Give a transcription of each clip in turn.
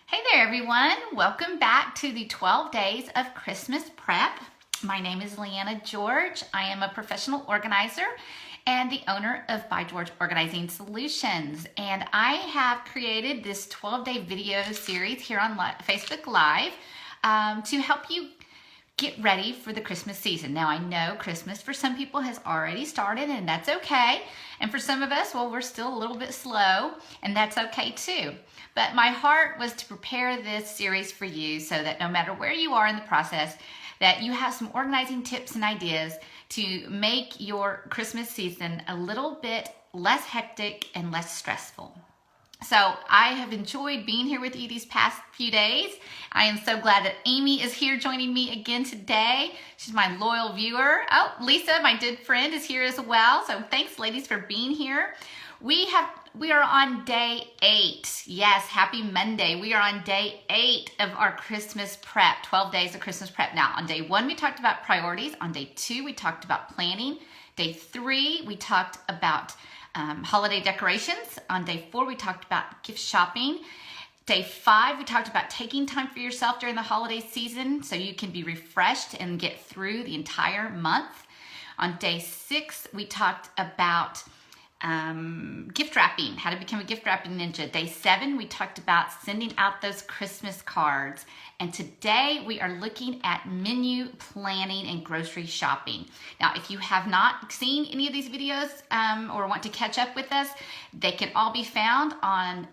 Hey there, everyone. Welcome back to the 12 Days of Christmas Prep. My name is Leanna George. I am a professional organizer and the owner of By George Organizing Solutions. And I have created this 12-day video series here on Facebook Live to help you get ready for the Christmas season. Now, I know Christmas for some people has already started, and that's okay. And for some of us, well, we're still a little bit slow, and that's okay too. But my heart was to prepare this series for you so that no matter where you are in the process, that you have some organizing tips and ideas to make your Christmas season a little bit less hectic and less stressful. So I have enjoyed being here with you these past few days. I am so glad that Amy is here joining me again today. She's my loyal viewer. Oh, Lisa, my good friend, is here as well. So thanks, ladies, for being here. We are on day 8. Yes, happy Monday. We are on day 8 of our Christmas prep, 12 days of Christmas prep. Now, on day 1, we talked about priorities. On day 2, we talked about planning. Day 3, we talked about holiday decorations. On day 4, we talked about gift shopping. Day 5, we talked about taking time for yourself during the holiday season so you can be refreshed and get through the entire month. On day 6, we talked about gift wrapping, how to become a gift wrapping ninja. Day 7, we talked about sending out those Christmas cards. And today we are looking at menu planning and grocery shopping. Now, if you have not seen any of these videos or want to catch up with us, they can all be found on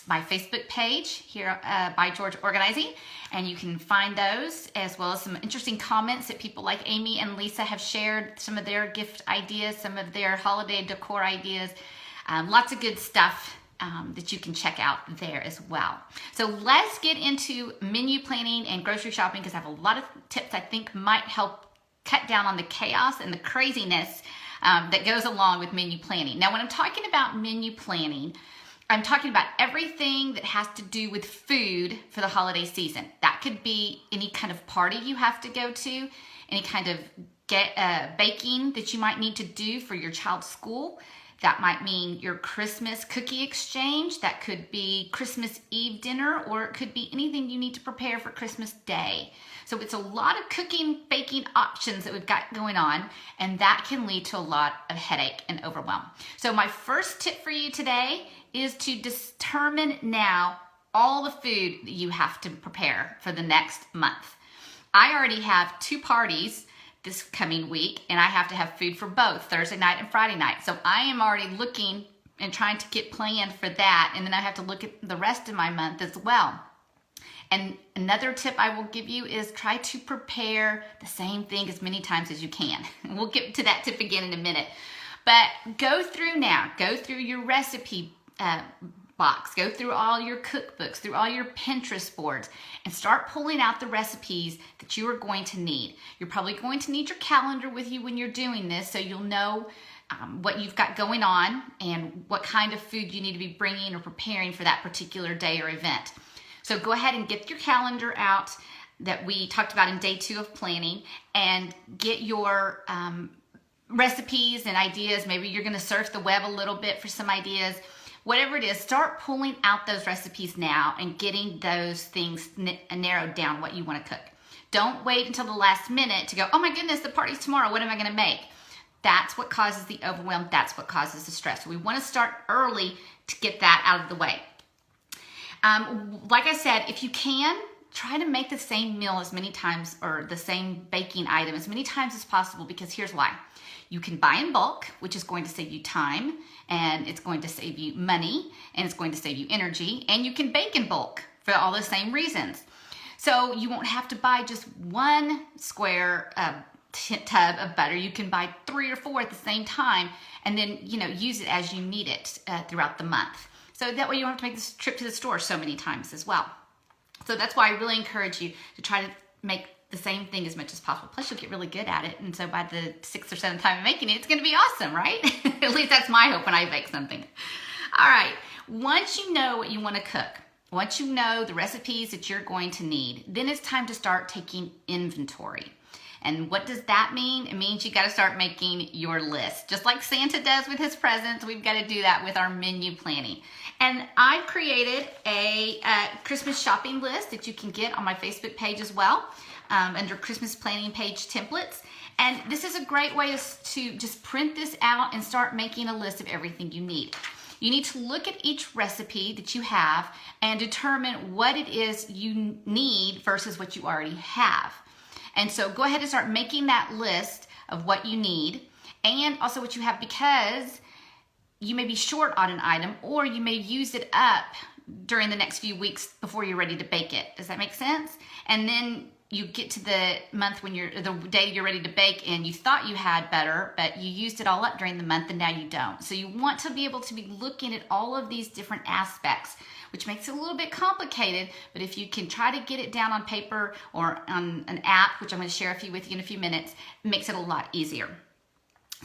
my Facebook page here By George Organizing, and you can find those as well as some interesting comments that people like Amy and Lisa have shared, some of their gift ideas, some of their holiday decor ideas, lots of good stuff that you can check out there as well. So let's get into menu planning and grocery shopping because I have a lot of tips I think might help cut down on the chaos and the craziness that goes along with menu planning. Now, when I'm talking about menu planning, I'm talking about everything that has to do with food for the holiday season. That could be any kind of party you have to go to, any kind of baking that you might need to do for your child's school. That might mean your Christmas cookie exchange. That could be Christmas Eve dinner, or it could be anything you need to prepare for Christmas Day. So it's a lot of cooking, baking options that we've got going on, and that can lead to a lot of headache and overwhelm. So my first tip for you today is to determine now all the food that you have to prepare for the next month. I already have 2 parties this coming week, and I have to have food for both Thursday night and Friday night. So I am already looking and trying to get planned for that, and then I have to look at the rest of my month as well. And another tip I will give you is try to prepare the same thing as many times as you can. We'll get to that tip again in a minute. But go through your recipe box, go through all your cookbooks, through all your Pinterest boards, and start pulling out the recipes that you are going to need. You're probably going to need your calendar with you when you're doing this, so you'll know what you've got going on and what kind of food you need to be bringing or preparing for that particular day or event. So go ahead and get your calendar out that we talked about in day 2 of planning, and get your recipes and ideas. Maybe you're going to surf the web a little bit for some ideas. Whatever it is, start pulling out those recipes now and getting those things narrowed down what you want to cook. Don't wait until the last minute to go, oh my goodness, the party's tomorrow, what am I going to make? That's what causes the overwhelm. That's what causes the stress. So we want to start early to get that out of the way. Like I said, if you can, try to make the same meal as many times, or the same baking item as many times as possible, because here's why. You can buy in bulk, which is going to save you time, and it's going to save you money, and it's going to save you energy, and you can bake in bulk for all the same reasons. So you won't have to buy just 1 square tub of butter. You can buy 3 or 4 at the same time, and then use it as you need it throughout the month. So that way you don't have to make this trip to the store so many times as well. So that's why I really encourage you to try to make the same thing as much as possible. Plus, you'll get really good at it. And so by the 6th or 7th time of making it, it's going to be awesome, right? At least that's my hope when I bake something. All right. Once you know what you want to cook, once you know the recipes that you're going to need, then it's time to start taking inventory. And what does that mean? It means you got to start making your list. Just like Santa does with his presents, we've got to do that with our menu planning. And I've created a Christmas shopping list that you can get on my Facebook page as well, under Christmas planning page templates. And this is a great way to just print this out and start making a list of everything you need. You need to look at each recipe that you have and determine what it is you need versus what you already have. And so go ahead and start making that list of what you need and also what you have, because you may be short on an item or you may use it up during the next few weeks before you're ready to bake it. Does that make sense? And then you get to the month when the day you're ready to bake and you thought you had better, but you used it all up during the month and now you don't. So you want to be able to be looking at all of these different aspects, which makes it a little bit complicated, but if you can try to get it down on paper or on an app, which I'm going to share with you in a few minutes, it makes it a lot easier.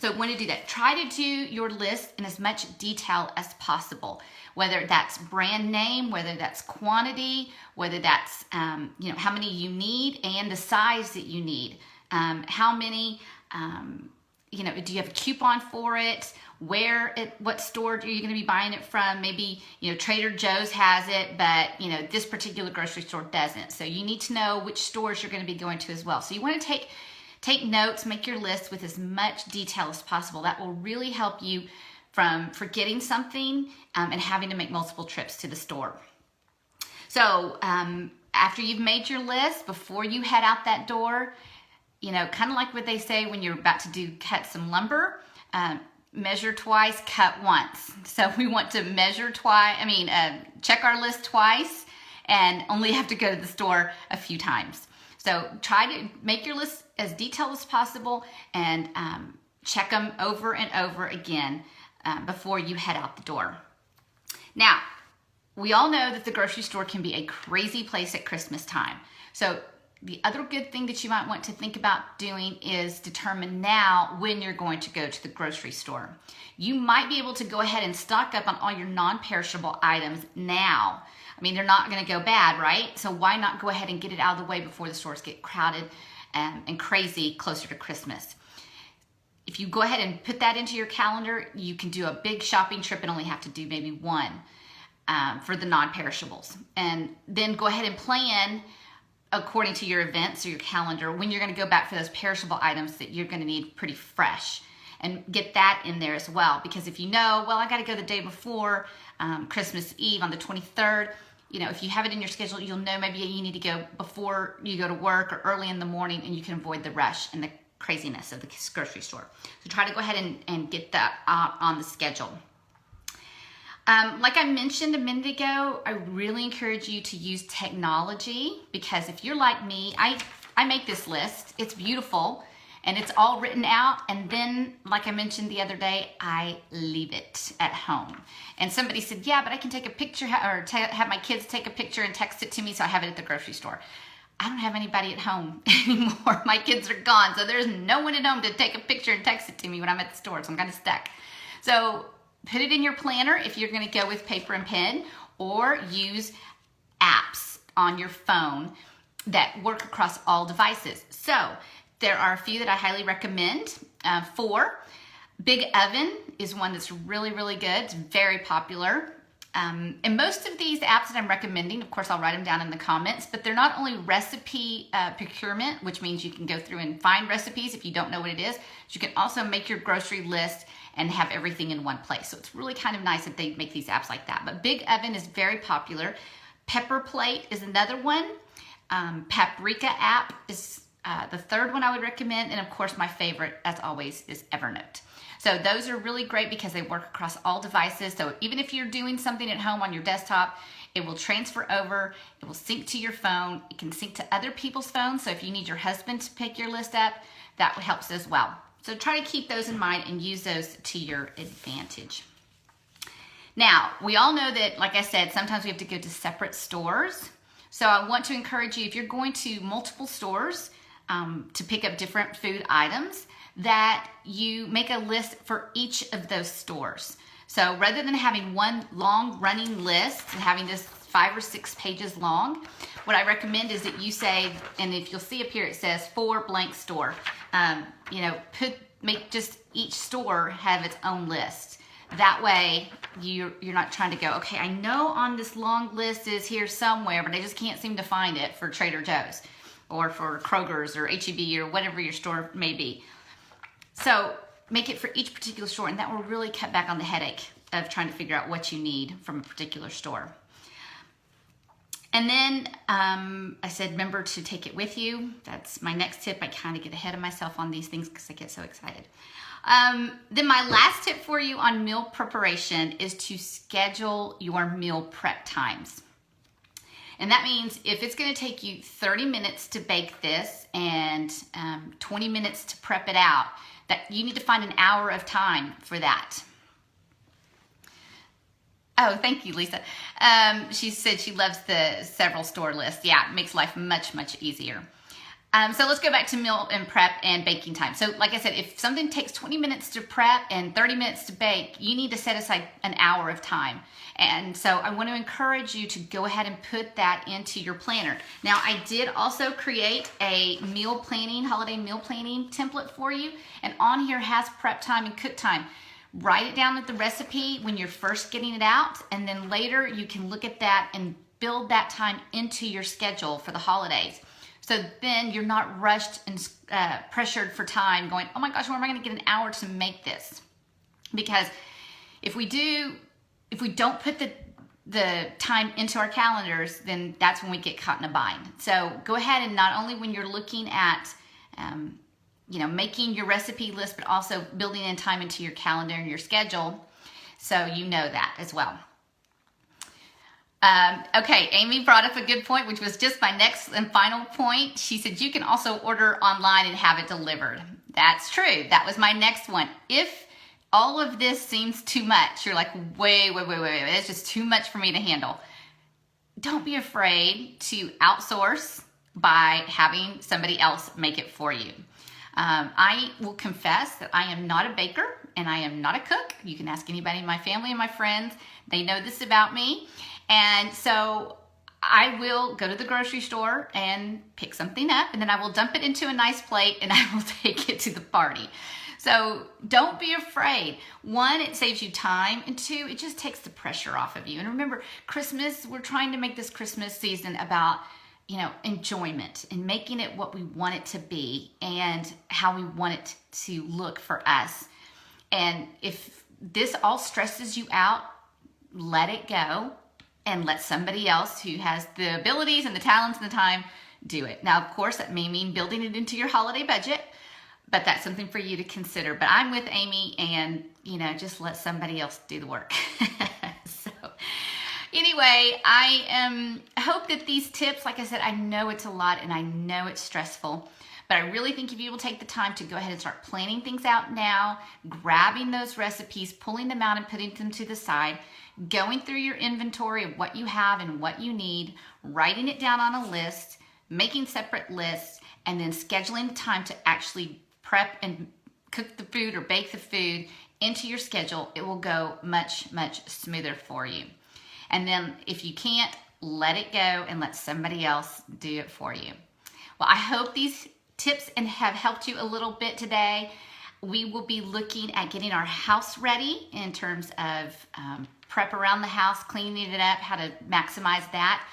So when you do that, try to do your list in as much detail as possible, whether that's brand name, whether that's quantity, whether that's how many you need and the size that you need. How many, do you have a coupon for it? What store are you going to be buying it from? Maybe, Trader Joe's has it, but, this particular grocery store doesn't. So you need to know which stores you're going to be going to as well. So you want to take notes, make your list with as much detail as possible. That will really help you from forgetting something and having to make multiple trips to the store. So after you've made your list, before you head out that door, kind of like what they say when you're about to cut some lumber, measure twice, cut once. So we want to measure twice, check our list twice and only have to go to the store a few times. So try to make your list as detailed as possible and check them over and over again before you head out the door. Now, we all know that the grocery store can be a crazy place at Christmas time. So the other good thing that you might want to think about doing is determine now when you're going to go to the grocery store. You might be able to go ahead and stock up on all your non-perishable items now. They're not going to go bad, right? So why not go ahead and get it out of the way before the stores get crowded and crazy closer to Christmas? If you go ahead and put that into your calendar, you can do a big shopping trip and only have to do maybe one for the non-perishables. And then go ahead and plan according to your events or your calendar when you're going to go back for those perishable items that you're going to need pretty fresh. And get that in there as well. Because if you know, I got to go the day before Christmas Eve on the 23rd, if you have it in your schedule, you'll know maybe you need to go before you go to work or early in the morning, and you can avoid the rush and the craziness of the grocery store. So try to go ahead and get that out on the schedule. Like I mentioned a minute ago, I really encourage you to use technology, because if you're like me, I make this list. It's beautiful and it's all written out, and then, like I mentioned the other day, I leave it at home. And somebody said, yeah, but I can take a picture or have my kids take a picture and text it to me so I have it at the grocery store. I don't have anybody at home anymore. My kids are gone, so there's no one at home to take a picture and text it to me when I'm at the store, so I'm kind of stuck. So put it in your planner if you're going to go with paper and pen, or use apps on your phone that work across all devices. So there are a few that I highly recommend. 4, Big Oven is one that's really, really good. It's very popular. And most of these apps that I'm recommending, of course, I'll write them down in the comments, but they're not only recipe procurement, which means you can go through and find recipes if you don't know what it is, but you can also make your grocery list and have everything in one place. So it's really kind of nice that they make these apps like that. But Big Oven is very popular. Pepper Plate is another one. Paprika app is the third one I would recommend. And of course, my favorite, as always, is Evernote. So those are really great because they work across all devices. So even if you're doing something at home on your desktop, it will transfer over, it will sync to your phone, it can sync to other people's phones. So if you need your husband to pick your list up, that helps as well. So try to keep those in mind and use those to your advantage. Now, we all know that, like I said, sometimes we have to go to separate stores. So I want to encourage you, if you're going to multiple stores to pick up different food items, that you make a list for each of those stores. So rather than having one long running list and having this 5 or 6 pages long. What I recommend is that you say, and if you'll see up here, it says for blank store. Make just each store have its own list. That way you're not trying to go, okay, I know on this long list is here somewhere, but I just can't seem to find it for Trader Joe's or for Kroger's or H-E-B or whatever your store may be. So make it for each particular store, and that will really cut back on the headache of trying to figure out what you need from a particular store. And then I said, remember to take it with you. That's my next tip. I kind of get ahead of myself on these things because I get so excited. Then my last tip for you on meal preparation is to schedule your meal prep times. And that means if it's going to take you 30 minutes to bake this and 20 minutes to prep it out, that you need to find an hour of time for that. Oh, thank you, Lisa. She said she loves the several store lists. Yeah, it makes life much, much easier. So let's go back to meal and prep and baking time. So like I said, if something takes 20 minutes to prep and 30 minutes to bake, you need to set aside an hour of time. And so I want to encourage you to go ahead and put that into your planner. Now, I did also create a holiday meal planning template for you. And on here has prep time and cook time. Write it down with the recipe when you're first getting it out, and then later you can look at that and build that time into your schedule for the holidays. So then you're not rushed and pressured for time going, oh my gosh, where am I going to get an hour to make this? Because if we don't put the time into our calendars, then that's when we get caught in a bind. So go ahead and not only when you're looking at making your recipe list, but also building in time into your calendar and your schedule, so you know that as well. Okay, Amy brought up a good point, which was just my next and final point. She said you can also order online and have it delivered. That's true. That was my next one. If all of this seems too much, you're like, wait, it's just too much for me to handle. Don't be afraid to outsource by having somebody else make it for you. I will confess that I am not a baker and I am not a cook. You can ask anybody in my family and my friends. They know this about me. And so I will go to the grocery store and pick something up, and then I will dump it into a nice plate and I will take it to the party. So don't be afraid. 1, it saves you time, and 2, it just takes the pressure off of you. And remember, Christmas, we're trying to make this Christmas season about enjoyment and making it what we want it to be and how we want it to look for us. And if this all stresses you out, let it go and let somebody else who has the abilities and the talents and the time do it. Now, of course, that may mean building it into your holiday budget, but that's something for you to consider. But I'm with Amy, and just let somebody else do the work. So anyway, I hope that these tips, like I said, I know it's a lot and I know it's stressful, but I really think if you will take the time to go ahead and start planning things out now, grabbing those recipes, pulling them out and putting them to the side, going through your inventory of what you have and what you need, writing it down on a list, making separate lists, and then scheduling the time to actually prep and cook the food or bake the food into your schedule, it will go much, much smoother for you. And then if you can't, let it go and let somebody else do it for you. Well, I hope these tips have helped you a little bit today. We will be looking at getting our house ready in terms of prep around the house, cleaning it up, how to maximize that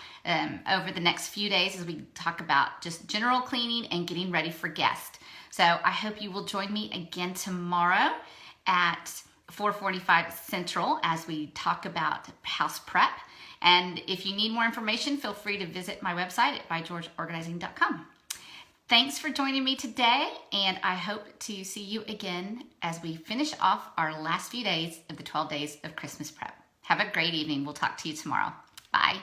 over the next few days as we talk about just general cleaning and getting ready for guests. So I hope you will join me again tomorrow at 4:45 Central as we talk about house prep. And if you need more information, feel free to visit my website at bygeorgeorganizing.com. Thanks for joining me today, and I hope to see you again as we finish off our last few days of the 12 days of Christmas prep. Have a great evening. We'll talk to you tomorrow. Bye.